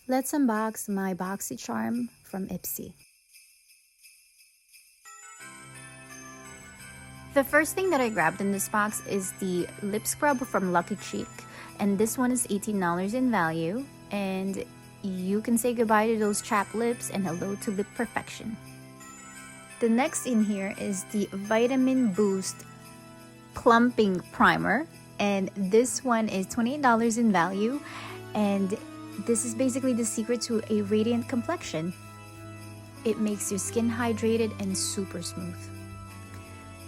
Let's unbox my Boxycharm from Ipsy. The first thing that I grabbed in this box is the lip scrub from Lucky Cheek, and this one is $18 in value, and you can say goodbye to those chapped lips and hello to lip perfection. The next in here is the Vitamin Boost Plumping Primer, and this one is $28 in value, and this is basically the secret to a radiant complexion. It makes your skin hydrated and super smooth.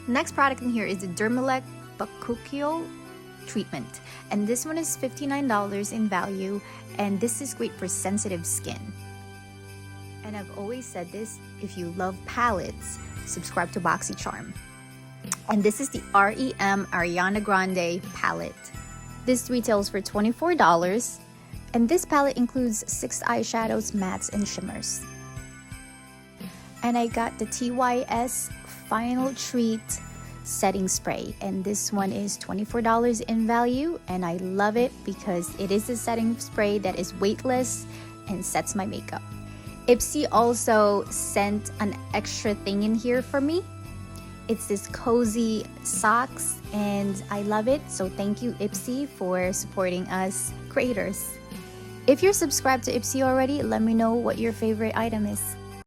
Next product in here is the Dermalect Bakuchiol treatment, and this one is $59 in value, and this is great for sensitive skin. And I've always said this, if you love palettes, subscribe to Boxycharm. And this is the REM Ariana Grande palette. This retails for $24, and this palette includes 6 eyeshadows, mattes, and shimmers. And I got the TYS Final Treat setting spray, and this one is $24 in value, and I love it because it is a setting spray that is weightless and sets my makeup. Ipsy also sent an extra thing in here for me. It's this cozy socks, and I love it, so thank you Ipsy for supporting us creators. If you're subscribed to Ipsy already, let me know what your favorite item is.